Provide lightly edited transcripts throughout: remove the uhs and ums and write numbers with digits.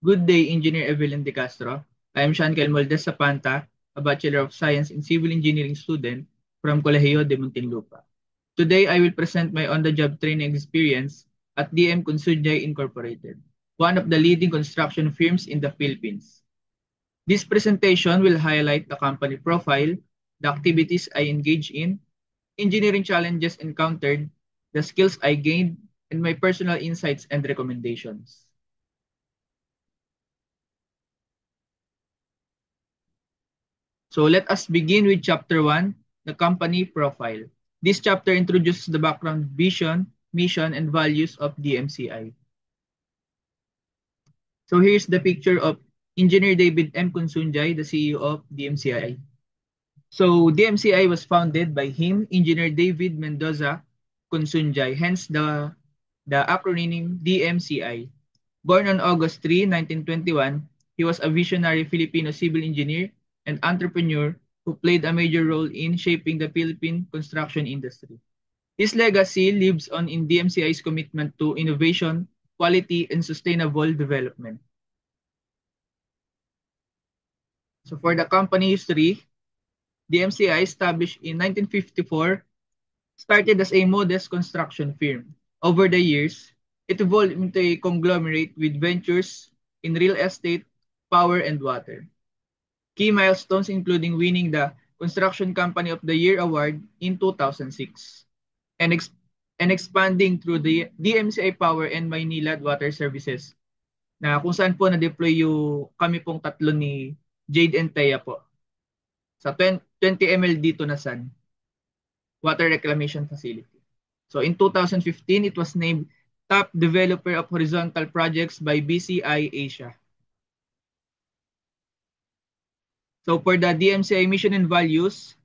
Good day, Engineer Evelyn De Castro. I am Shankel Moldes Sapanta, a Bachelor of Science in Civil Engineering student from Colegio de Muntinlupa. Today, I will present my on-the-job training experience at DM Consunyay Incorporated, one of the leading construction firms in the Philippines. This presentation will highlight the company profile, the activities I engage in, engineering challenges encountered, the skills I gained, and my personal insights and recommendations. So let us begin with Chapter 1, the company profile. This chapter introduces the background, vision, mission, and values of DMCI. So here's the picture of Engineer David M. Consunjay, the CEO of DMCI. So DMCI was founded by him, Engineer David Mendoza Consunjay, hence the acronym DMCI. Born on August 3, 1921, he was a visionary Filipino civil engineer and entrepreneur who played a major role in shaping the Philippine construction industry. His legacy lives on in DMCI's commitment to innovation, quality, and sustainable development. So for the company history, DMCI established in 1954 started as a modest construction firm. Over the years, it evolved into a conglomerate with ventures in real estate, power, and water. Key milestones including winning the Construction Company of the Year award in 2006 and, and expanding through the DMCI Power and Maynilad Water Services na kung saan po na-deploy yung kami pong tatlo ni Jade and Thea po sa 20 MLD Tunasan Water Reclamation Facility. So in 2015, it was named Top Developer of Horizontal Projects by BCI Asia. So for the DMCI mission and values,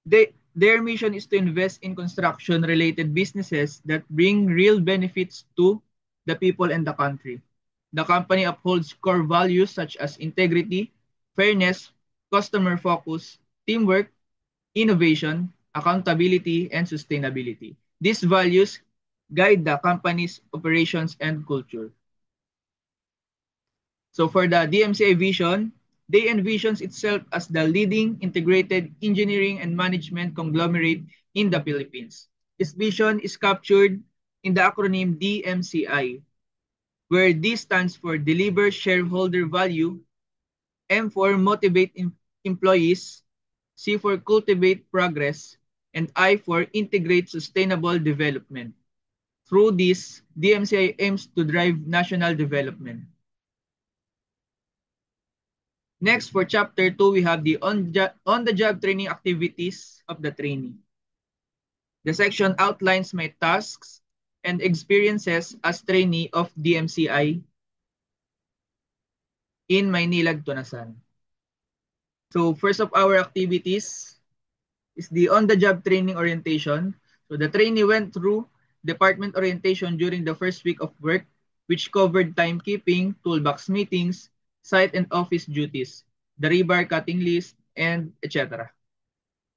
their mission is to invest in construction-related businesses that bring real benefits to the people and the country. The company upholds core values such as integrity, fairness, customer focus, teamwork, innovation, accountability, and sustainability. These values guide the company's operations and culture. So for the DMCI vision, they envisions itself as the leading integrated engineering and management conglomerate in the Philippines. Its vision is captured in the acronym DMCI, where D stands for Deliver Shareholder Value, M for Motivate Employees, C for Cultivate Progress, and I for Integrate Sustainable Development. Through this, DMCI aims to drive national development. Next, for Chapter 2, we have the on-the-job training activities of the trainee. The section outlines my tasks and experiences as trainee of DMCI in Maynilad, Tunasan. So first of our activities is the on-the-job training orientation. So the trainee went through department orientation during the first week of work, which covered timekeeping, toolbox meetings, site and office duties, the rebar cutting list, and etc.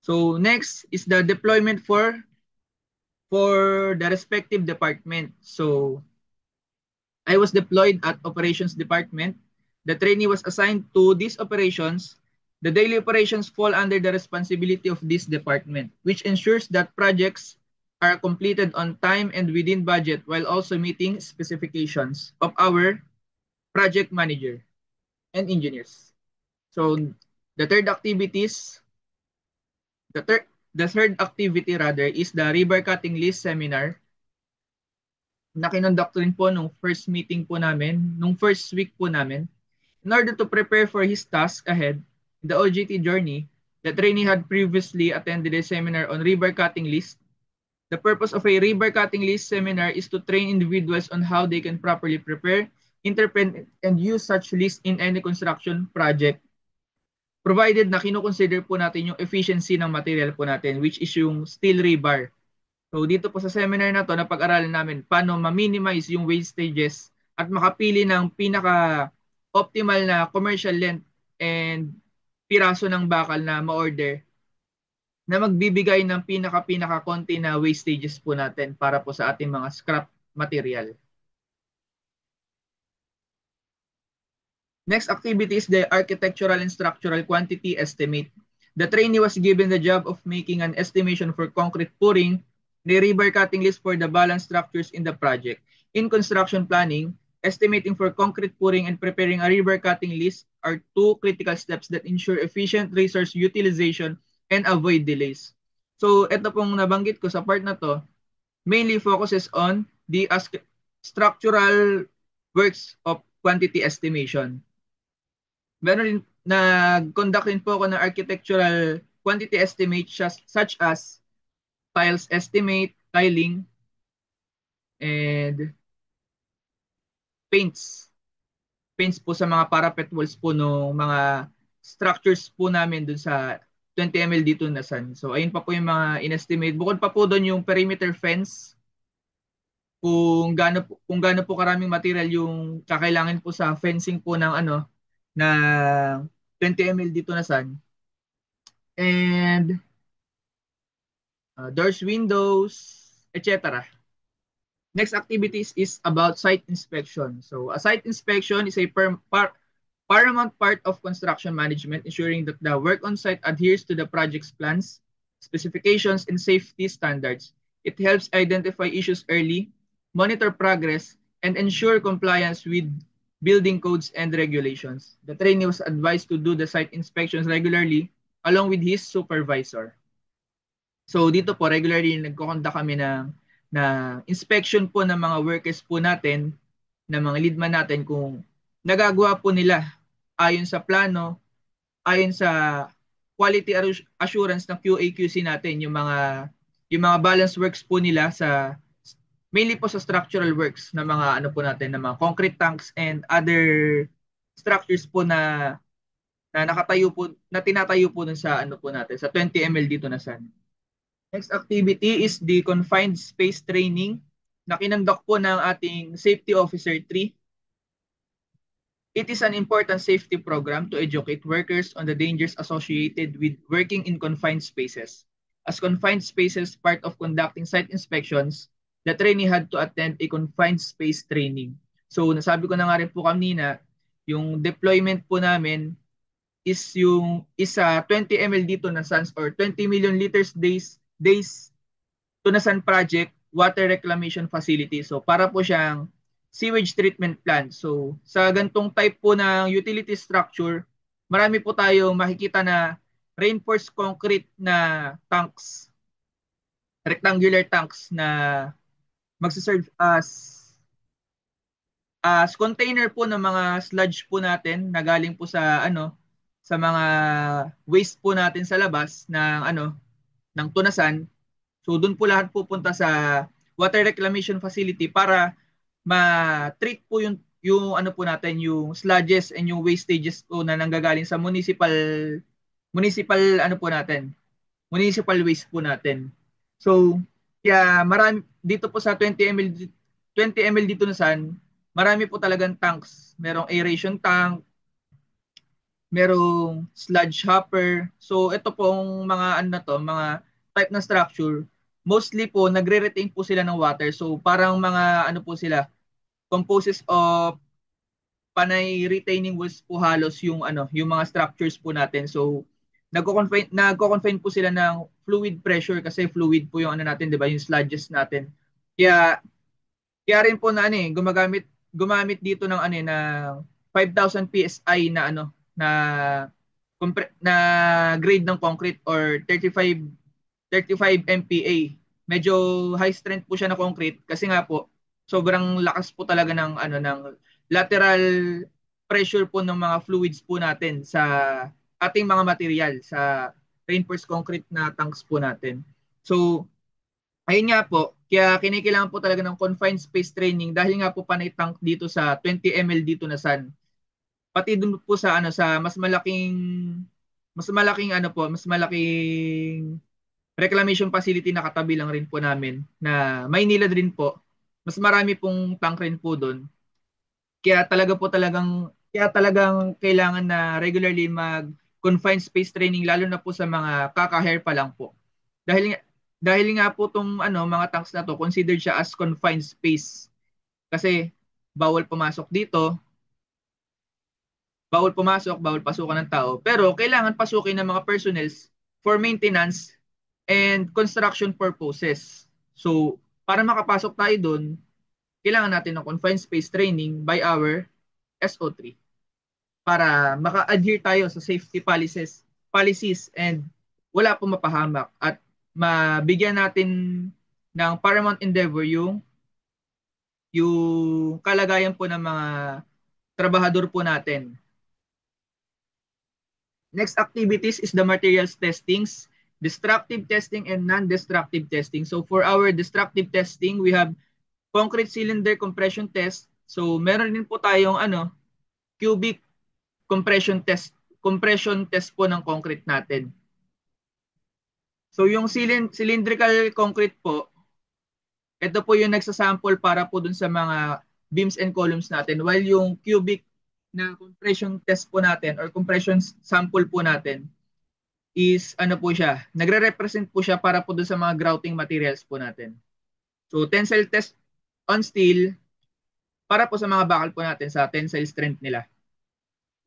So next is the deployment for the respective department. So I was deployed at operations department. The trainee was assigned to these operations. The daily operations fall under the responsibility of this department, which ensures that projects are completed on time and within budget while also meeting specifications of our project manager and engineers. So the third activity rather is the rebar cutting list seminar na kinonduct rin po nung first meeting po namin, nung first week po namin. In order to prepare for his task ahead in the OJT journey, the trainee had previously attended a seminar on rebar cutting list. The purpose of a rebar cutting list seminar is to train individuals on how they can properly prepare, interpret, and use such list in any construction project, provided na kino-consider po natin yung efficiency ng material po natin, which is yung steel rebar. So dito po sa seminar na to, napag-aralan namin paano ma-minimize yung wastages at makapili ng pinaka-optimal na commercial length and piraso ng bakal na ma-order na magbibigay ng pinaka-konti na wastages po natin para po sa ating mga scrap material. Next activity is the architectural and structural quantity estimate. The trainee was given the job of making an estimation for concrete pouring, the rebar cutting list for the balance structures in the project. In construction planning, estimating for concrete pouring and preparing a rebar cutting list are two critical steps that ensure efficient resource utilization and avoid delays. So ito pong nabanggit ko sa part na to, mainly focuses on the structural works of quantity estimation. Meron din, nag-conduct din po ako ng architectural quantity estimate such as tiles estimate, tiling, and paints. Paints po sa mga parapet walls po ng mga structures po namin dun sa 20 ml dito na sun. So ayun pa po yung mga in-estimate. Bukod pa po doon yung perimeter fence, kung gaano po karaming material yung kakailangan po sa fencing po ng na 20 ml dito na sun. And doors, windows, etc. Next activities is about site inspection. So a site inspection is a paramount part of construction management, ensuring that the work on site adheres to the project's plans, specifications, and safety standards. It helps identify issues early, monitor progress, and ensure compliance with building codes and regulations. The trainee was advised to do the site inspections regularly along with his supervisor. So dito po regularly nagko-conduct kami na inspection po ng mga workers po natin, ng mga leadman natin kung nagagawa po nila ayon sa plano, ayon sa quality assurance ng QA/QC natin, yung mga balance works po nila sa mainly po sa structural works na mga po natin, na mga concrete tanks and other structures po na nakatayo po, na tinatayo po dun sa po natin sa 20 ml dito na san. Next activity is the confined space training na kinandak po ng ating Safety Officer 3. It is an important safety program to educate workers on the dangers associated with working in confined spaces. As confined spaces part of conducting site inspections, the trainee had to attend a confined space training. So nasabi ko na nga rin po kanina, yung deployment po namin is isa 20 ml dito na SANS or 20 million liters days Tunasan project water reclamation facility. So para po siyang sewage treatment plant. So sa gantong type po ng utility structure, marami po tayo makikita na reinforced concrete na tanks, rectangular tanks na magsaserve as container po ng mga sludge po natin na galing po sa mga waste po natin sa labas ng tunasan. So doon po lahat pupunta sa water reclamation facility para ma-treat po yung po natin, yung sludges and yung wastages po na nanggagaling sa municipal po natin, municipal waste po natin. So kaya marami dito po sa 20 ml dito na san, marami po talagang tanks. Merong aeration tank, merong sludge hopper. So ito pong mga mga type na structure, mostly po nagre-retain po sila ng water. So parang mga po sila, composes of panay retaining walls po halos yung mga structures po natin. So nagko-confine po sila ng fluid pressure kasi fluid po yung natin, 'di ba, yung sludges natin. Kaya rin po na gumamit dito ng ng 5,000 PSI na na grade ng concrete or 35 MPa. Medyo high strength po siya na concrete kasi nga po sobrang lakas po talaga ng lateral pressure po ng mga fluids po natin sa ating mga material sa reinforced concrete na tanks po natin. So ayun nga po, kaya kinikailangan po talaga ng confined space training dahil nga po panay tank dito sa 20 ml dito na san. Pati dun po sa sa mas malaking reclamation facility na katabi lang rin po namin na Maynila din po. Mas marami pong tank rin po doon. Kaya talagang kailangan na regularly mag confined space training lalo na po sa mga kaka-hair pa lang po. Dahil nga po tong mga tanks na to considered siya as confined space kasi bawal pumasok dito, bawal pumasok, bawal pasukan ng tao. Pero kailangan pasukin ng mga personnels for maintenance and construction purposes. So, para makapasok tayo doon, kailangan natin ng confined space training by our SO3 para maka-adhere tayo sa safety policies and wala pong mapahamak at mabigyan natin ng paramount endeavor yung kalagayan po ng mga trabahador po natin. Next activities is the materials testings, destructive testing and non-destructive testing. So for our destructive testing, we have concrete cylinder compression test. So meron din po tayong cubic compression test po ng concrete natin. So yung cylindrical concrete po, ito po yung nagsasample para po dun sa mga beams and columns natin, while yung cubic na compression test po natin or compression sample po natin is po siya, nagre-represent po siya para po dun sa mga grouting materials po natin. So tensile test on steel para po sa mga bakal po natin sa tensile strength nila.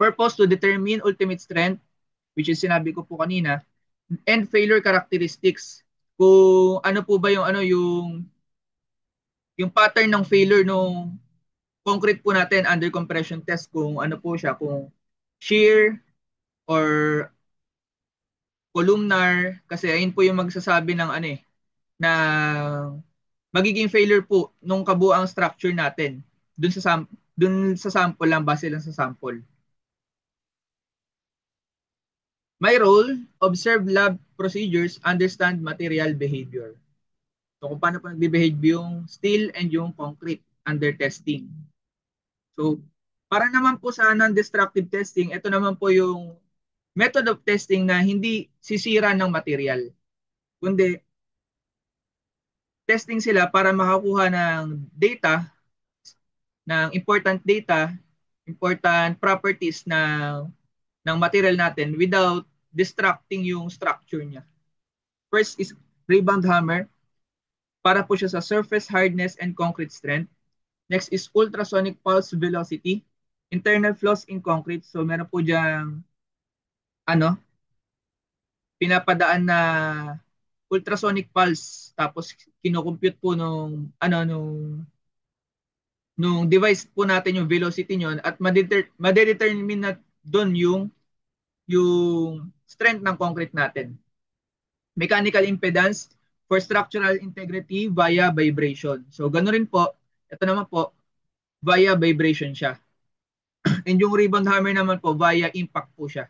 Purpose to determine ultimate strength, which is sinabi ko po kanina, and failure characteristics. Kung ano po ba yung pattern ng failure nung concrete po natin under compression test, kung ano po siya, kung shear or columnar, kasi ayun po yung magsasabi ng na magiging failure po nung kabuang structure natin dun sa sample lang, base lang sa sample. My role, observe lab procedures, understand material behavior. So kung paano po nagbe-behave yung steel and yung concrete under testing. So para naman po sa non-destructive testing, ito naman po yung method of testing na hindi sisira ng material, kundi testing sila para makakuha ng data, ng important properties ng material natin without destructing yung structure niya. First is rebound hammer, para po siya sa surface hardness and concrete strength. Next is ultrasonic pulse velocity, internal flaws in concrete. So meron po diyang pinapadaan na ultrasonic pulse, tapos kinocompute po nung device po natin yung velocity nyon at madedetermine na doon yung strength ng concrete natin. Mechanical impedance for structural integrity via vibration. So ganoon rin po, ito naman po via vibration siya. And yung rebound hammer naman po via impact po siya.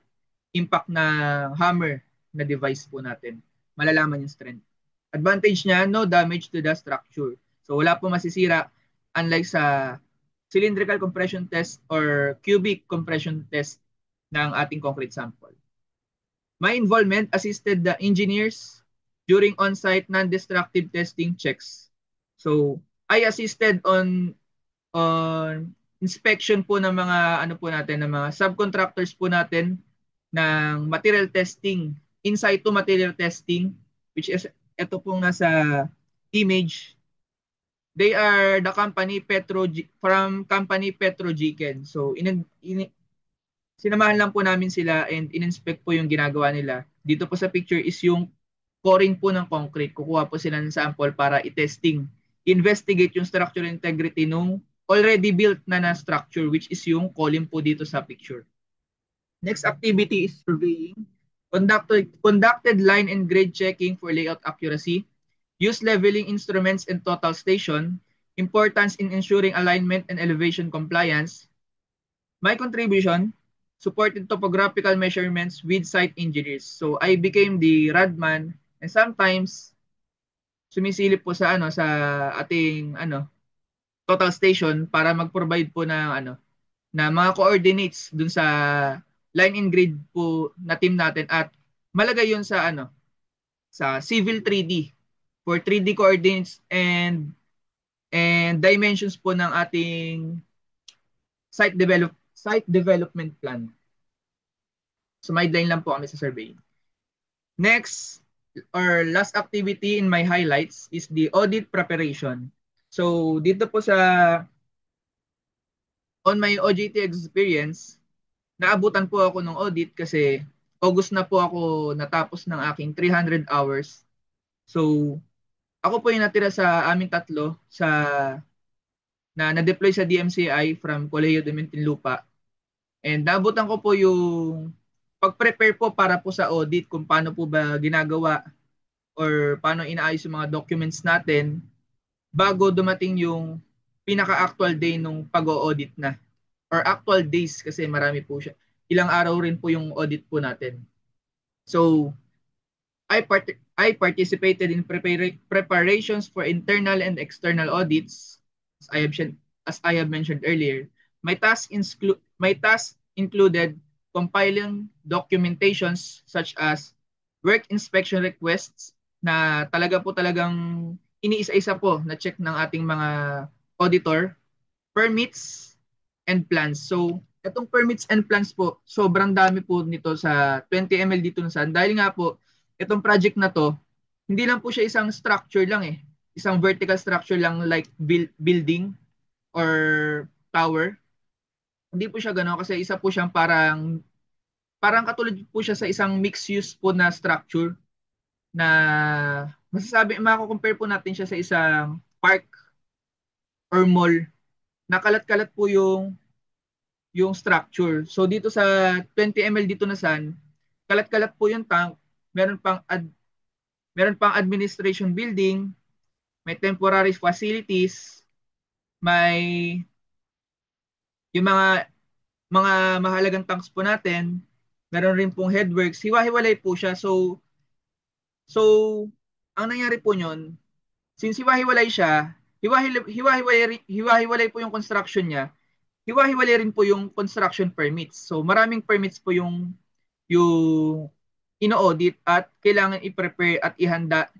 Impact na hammer na device po natin. Malalaman yung strength. Advantage niya, no damage to the structure. So wala po masisira, unlike sa cylindrical compression test or cubic compression test ng ating concrete sample. My involvement assisted the engineers during on-site non-destructive testing checks. So I assisted on inspection po ng mga po natin, ng mga subcontractors po natin ng material testing, in situ material testing, which is ito pong nasa image. They are the company from company Petrojiken. So sinamahan lang po namin sila and in-inspect po yung ginagawa nila. Dito po sa picture is yung coring po ng concrete. Kukuha po sila ng sample para i-testing. Investigate yung structural integrity nung already built na structure, which is yung column po dito sa picture. Next activity is surveying. Conducted line and grade checking for layout accuracy. Use leveling instruments and total station. Importance in ensuring alignment and elevation compliance. My contribution, supported topographical measurements with site engineers. So I became the radman and sometimes sumisilip po sa sa ating total station para mag-provide po ng na mga coordinates dun sa line and grid po na team natin at malagay yun sa sa civil 3D for 3D coordinates and dimensions po ng ating site development plan. So may line lang po kami sa survey. Next or last activity in my highlights is the audit preparation. So dito po on my OJT experience, naabutan po ako ng audit kasi August na po ako natapos ng aking 300 hours. So, ako po yung natira sa aming tatlo na na-deploy sa DMCI from Colegio de Muntinlupa. And naabutan ko po yung pag-prepare po para po sa audit kung paano po ba ginagawa or paano inaayos yung mga documents natin bago dumating yung pinaka-actual day nung pag-audit na. Or actual days kasi marami po siya. Ilang araw rin po yung audit po natin. So, I participated in preparations for internal and external audits, as I have mentioned earlier. My task included compiling documentations such as work inspection requests na talagang iniisa-isa po na check ng ating mga auditor, permits, and plans. So, itong permits and plans po, sobrang dami po nito sa 20 ml dito na saan. Dahil nga po, itong project na to, hindi lang po siya isang structure lang eh. Isang vertical structure lang like building or tower. Hindi po siya gano'n kasi isa po siyang parang katulad po siya sa isang mixed use po na structure na mako-compare po natin siya sa isang park or mall na kalat-kalat po yung structure. So dito sa 20 ml dito na san, kalat-kalat po yung tank, meron pang meron pang administration building, may temporary facilities, may yung mga mahalagang tanks po natin, meron rin pong headworks, hiwa-hiwalay po siya. So ang nangyari po nyon, since hiwa-hiwalay siya, hiwa-hiwalay po yung construction niya, hiwa-hiwalay rin po yung construction permits. So maraming permits po yung ino-audit at kailangan i-prepare at ihanda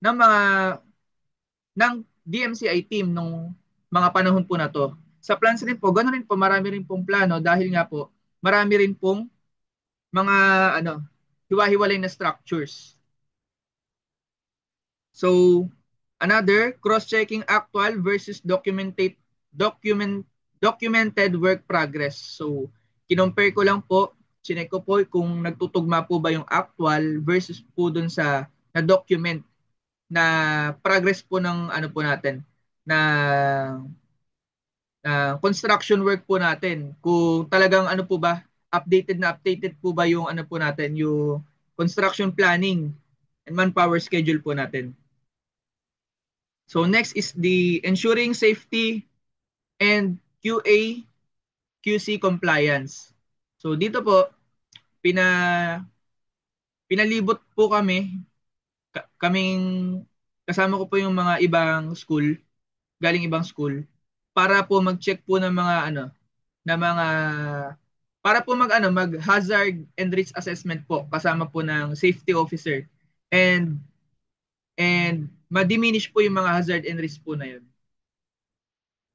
ng ng DMCI team nung mga panahon po na to. Sa plans rin po, ganoon rin po, marami rin pong plano dahil nga po, marami rin pong mga hiwa-hiwalay na structures. So, another, cross-checking actual versus documented work progress. So, kinompare ko lang po, chinek ko po kung nagtutugma po ba yung actual versus po dun sa na-document na progress po ng ano po natin, na construction work po natin. Kung talagang ano po ba, updated po ba yung ano po natin, yung construction planning and manpower schedule po natin. So next is the ensuring safety and QA QC compliance. So dito po pinalibot po kaming kasama ko po yung mga ibang school, galing ibang school para po mag-check po ng mga na mga para po mag hazard and risk assessment po kasama po ng safety officer and ma-diminish po yung mga hazard and risk po na yun.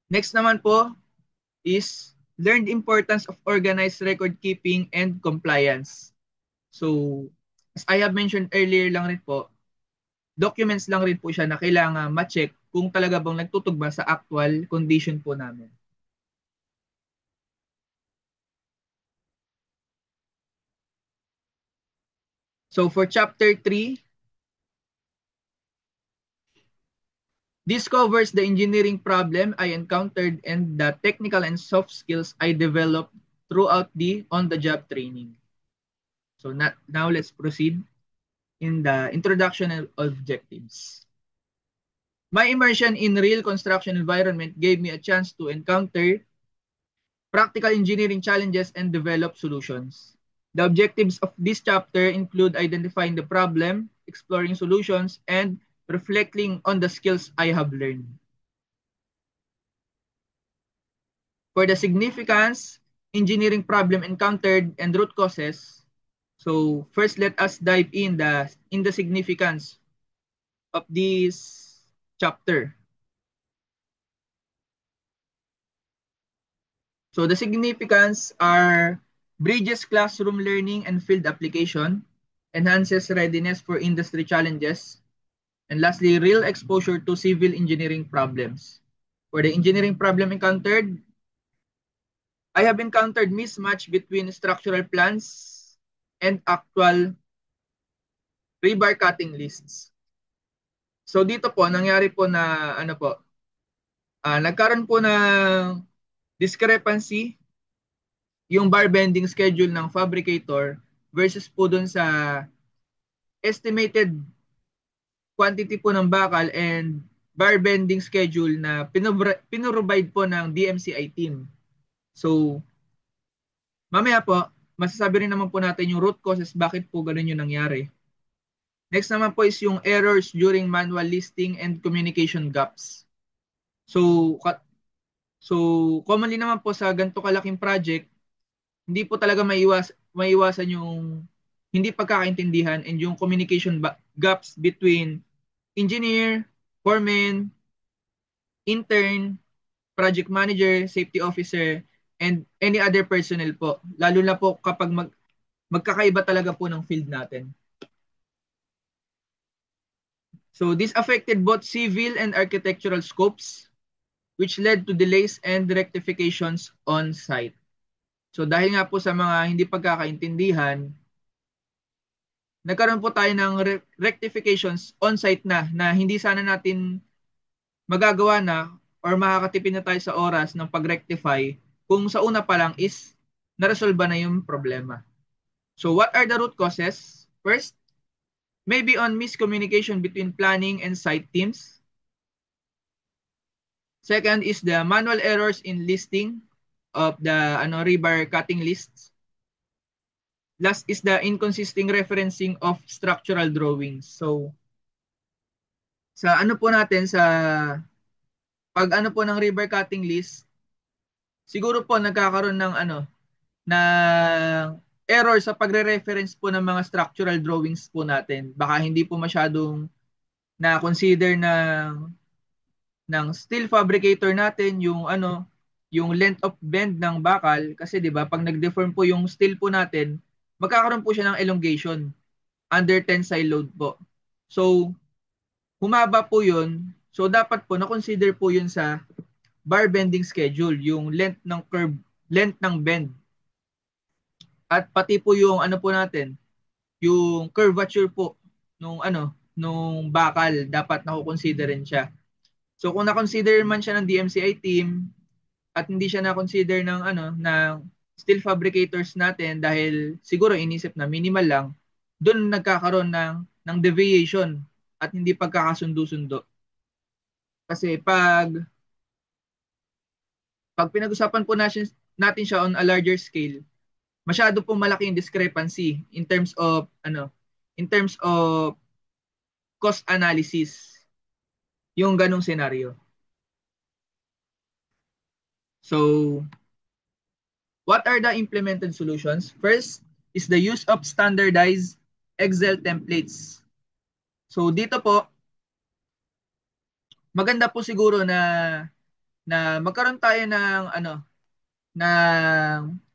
Next naman po is learned importance of organized record keeping and compliance. So, as I have mentioned earlier lang rin po, documents lang rin po siya na kailangan ma-check kung talaga bang nagtutugma sa actual condition po namin. So, for chapter 3, this covers the engineering problem I encountered and the technical and soft skills I developed throughout the on-the-job training. So now let's proceed in the introduction and objectives. My immersion in real construction environment gave me a chance to encounter practical engineering challenges and develop solutions. The objectives of this chapter include identifying the problem, exploring solutions, and reflecting on the skills I have learned. For the significance, engineering problem encountered, and root causes, so first let us dive in the significance of this chapter. So the significance are bridges classroom learning and field application, enhances readiness for industry challenges, and lastly, real exposure to civil engineering problems. For the engineering problem encountered, I have encountered mismatch between structural plans and actual rebar cutting lists. So dito po, nangyari po na ano po, nagkaroon po ng discrepancy yung bar bending schedule ng fabricator versus po dun sa estimated quantity po ng bakal and bar bending schedule na pinrovide po ng DMCI team. So, mamaya po, masasabi rin naman po natin yung root causes bakit po ganun yung nangyari. Next naman po is yung errors during manual listing and communication gaps. So, commonly naman po sa ganito kalaking project, hindi po talaga maiwasan yung hindi pagkakaintindihan and yung communication gaps between engineer, foreman, intern, project manager, safety officer, and any other personnel po. Lalo na po kapag magkakaiba talaga po ng field natin. So this affected both civil and architectural scopes, which led to delays and rectifications on site. So dahil nga po sa mga hindi pagkakaintindihan, nagkaroon po tayo ng rectifications on site na hindi sana natin magagawa na or makakatipid na tayo sa oras ng pag-rectify kung sa una pa lang is naresolba na yung problema. So what are the root causes? First, maybe on miscommunication between planning and site teams. Second is the manual errors in listing of the rebar cutting lists. Last is the inconsistent referencing of structural drawings. So sa ano po natin sa pag ano po ng rebar cutting list, siguro po nagkakaroon ng na error sa pagre-reference po ng mga structural drawings po natin. Baka hindi po masyadong na-consider ng steel fabricator natin yung length of bend ng bakal kasi 'di ba pag nag-deform po yung steel po natin, magkakaroon po siya ng elongation under tensile load po. So humaba po 'yun. So dapat po na-consider po 'yun sa bar bending schedule, yung length ng curve, length ng bend. At pati po yung ano po natin, yung curvature po nung bakal dapat na-consider rin siya. So kung na-consider man siya ng DMCI team at hindi siya na-consider ng steel fabricators natin dahil siguro inisip na minimal lang, doon nagkakaroon ng deviation at hindi pagkakasundo-sundo. Kasi pag pinag-usapan po natin siya on a larger scale, masyado po malaki yung discrepancy in terms of cost analysis yung ganong senaryo. So, what are the implemented solutions? First is the use of standardized Excel templates. So, dito po, maganda po siguro na magkaroon tayo ng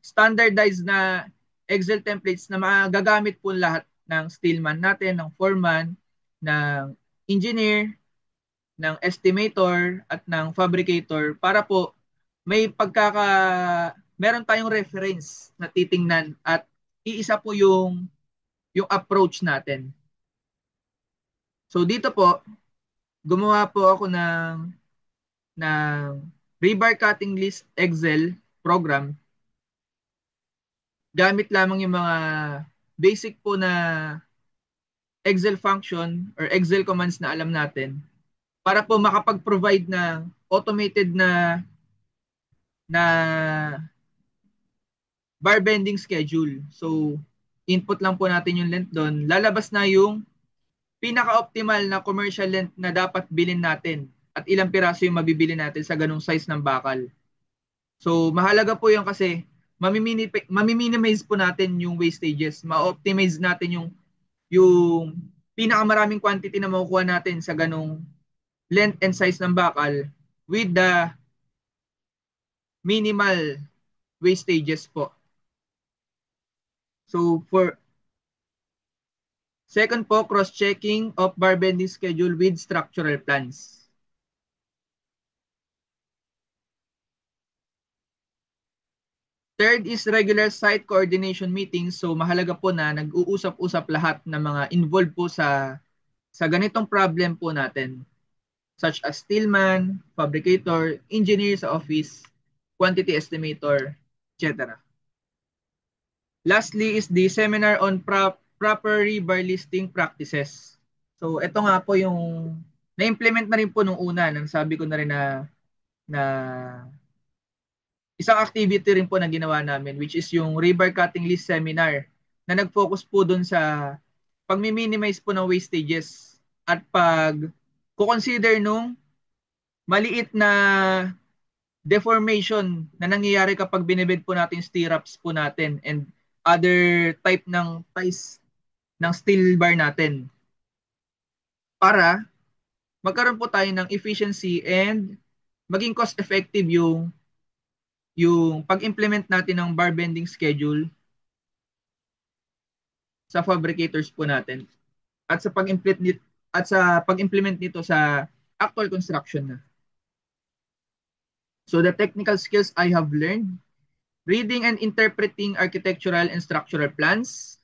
standardized na Excel templates na magagamit po lahat ng steelman natin, ng foreman, ng engineer, ng estimator at ng fabricator para po meron tayong reference na titingnan at iisa po yung approach natin. So dito po gumawa po ako ng rebar cutting list Excel program. Gamit lamang yung mga basic po na Excel function or Excel commands na alam natin para po makapag-provide ng automated na bar bending schedule. So, input lang po natin yung length doon. Lalabas na yung pinaka-optimal na commercial length na dapat bilhin natin at ilang piraso yung mabibili natin sa ganung size ng bakal. So, mahalaga po yun kasi mamiminimize po natin yung wastages. Ma-optimize natin yung pinakamaraming quantity na makukuha natin sa ganung length and size ng bakal with the minimal wastages po. So for second po, cross-checking of bar bending schedule with structural plans. Third is regular site coordination meetings. So mahalaga po na nag-uusap-usap lahat ng mga involved po sa ganitong problem po natin, such as steelman, fabricator, engineer sa office, quantity estimator, etc. Lastly is the seminar on proper rebar listing practices. So ito nga po yung na-implement na rin po nung una, nang sabi ko na rin na isang activity rin po na ginawa namin, which is yung rebar cutting list seminar na nag-focus po dun sa pag-minimize po ng wastages at pag-consider nung maliit na deformation na nangyayari kapag binibend po natin yung stirrups po natin and other type ng ties ng steel bar natin para magkaroon po tayo ng efficiency and maging cost effective yung pag-implement natin ng bar bending schedule sa fabricators po natin at sa pag-implement nito sa actual construction na. So the technical skills I have learned: reading and interpreting architectural and structural plans,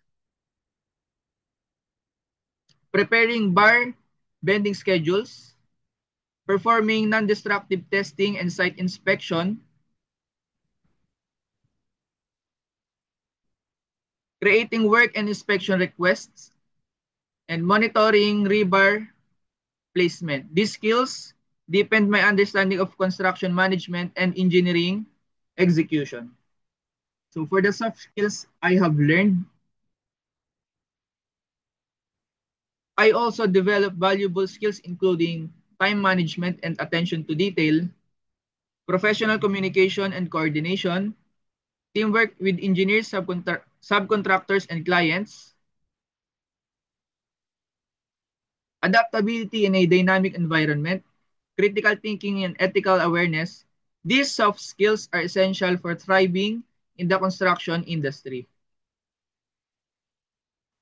preparing bar bending schedules, performing non-destructive testing and site inspection, creating work and inspection requests, and monitoring rebar placement. These skills deepened my understanding of construction management and engineering execution. So for the soft skills I have learned, I also developed valuable skills including time management and attention to detail, professional communication and coordination, teamwork with engineers, subcontractors, and clients, adaptability in a dynamic environment, critical thinking and ethical awareness. These soft skills are essential for thriving in the construction industry.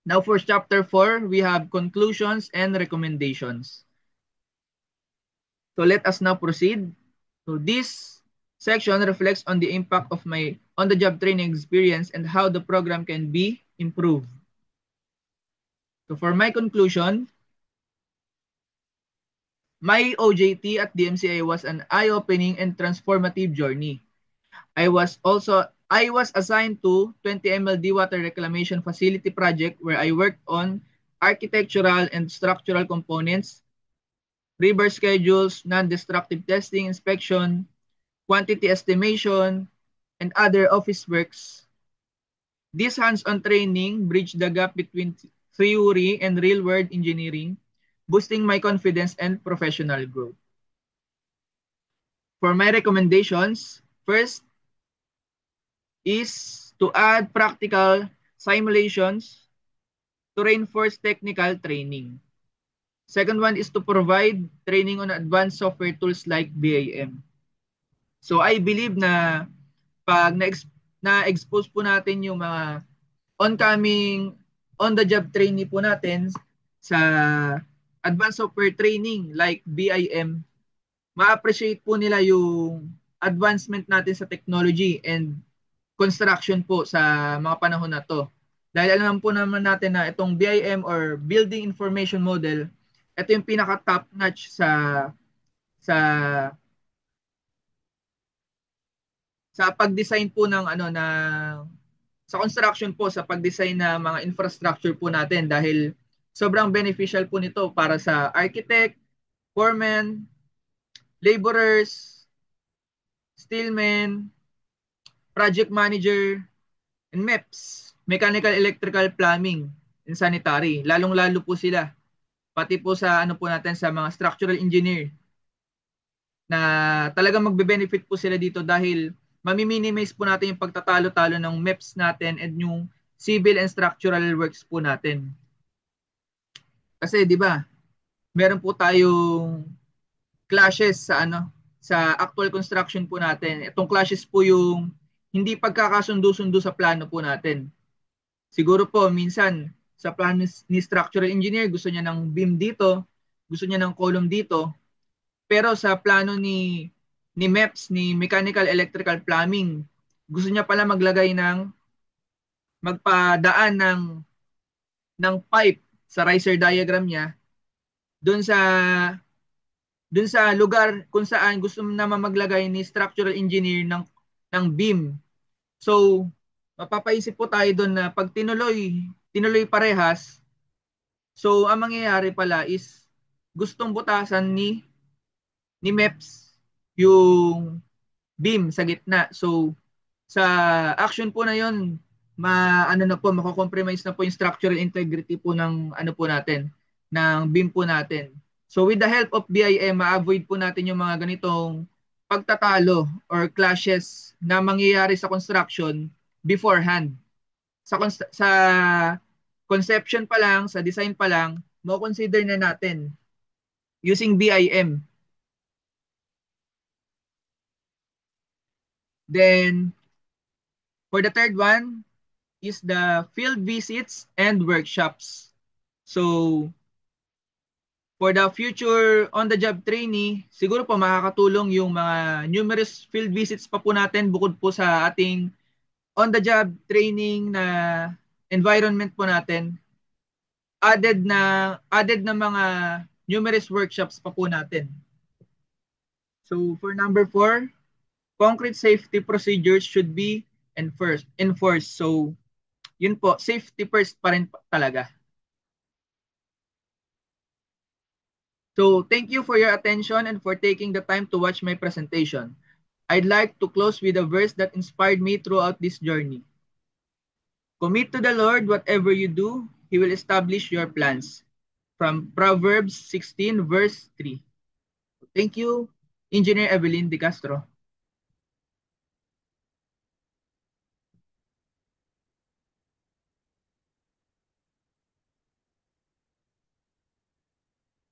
Now for chapter 4, we have conclusions and recommendations. So let us now proceed. So this section reflects on the impact of my on-the-job training experience and how the program can be improved. So for my conclusion, my OJT at DMCI was an eye-opening and transformative journey. I was assigned to 20 MLD water reclamation facility project where I worked on architectural and structural components, river schedules, non-destructive testing, inspection, quantity estimation, and other office works. This hands-on training bridged the gap between theory and real-world engineering, boosting my confidence and professional growth. For my recommendations, first is to add practical simulations to reinforce technical training. Second one is to provide training on advanced software tools like BIM. So I believe na pag na-expose po natin yung mga oncoming on-the-job trainee po natin sa advanced software training like BIM, ma-appreciate po nila yung advancement natin sa technology and construction po sa mga panahon na to. Dahil alam po naman natin na itong BIM or Building Information Model, ito yung pinaka top notch sa pag-design po ng sa construction po, sa pag-design ng mga infrastructure po natin dahil sobrang beneficial po nito para sa architect, foreman, laborers, steelmen, project manager, and MEPs, mechanical, electrical, plumbing, and sanitary. Lalong-lalo po sila. Pati po sa po natin sa mga structural engineer na talagang magbe-benefit po sila dito dahil mami-minimize po natin yung pagtatalo-talo ng MEPs natin and yung civil and structural works po natin. Kasi 'di ba, meron po tayong clashes sa actual construction po natin. Itong clashes po yung hindi pagkakasundo-sundo sa plano po natin. Siguro po minsan sa plano ni structural engineer gusto niya ng beam dito, gusto niya ng column dito, pero sa plano ni MEPS, ni mechanical, electrical, plumbing, gusto niya pala magpadaan ng pipe sa riser diagram niya doon sa lugar kung saan gusto naman maglagay ni structural engineer ng beam. So, mapapaisip po tayo doon na pag tinuloy parehas, so ang mangyayari pala is gustong butasan ni MEPS yung beam sa gitna. So, sa action po na yon, mako-compromise na po yung structural integrity po ng ano po natin, ng beam po natin. So with the help of BIM, ma-avoid po natin yung mga ganitong pagtatalo or clashes na mangyayari sa construction beforehand. Sa conception pa lang, sa design pa lang, mo-consider na natin using BIM. Then, for the third one is the field visits and workshops. So, for the future on-the-job trainee, siguro po makakatulong yung mga numerous field visits pa po natin bukod po sa ating on-the-job training na environment po natin. Added na mga numerous workshops pa po natin. So, for number 4, concrete safety procedures should be enforced. So, yun po, safety first pa rin talaga. So, thank you for your attention and for taking the time to watch my presentation. I'd like to close with a verse that inspired me throughout this journey. Commit to the Lord whatever you do, He will establish your plans. From Proverbs 16 verse 3. Thank you, Engineer Evelyn De Castro.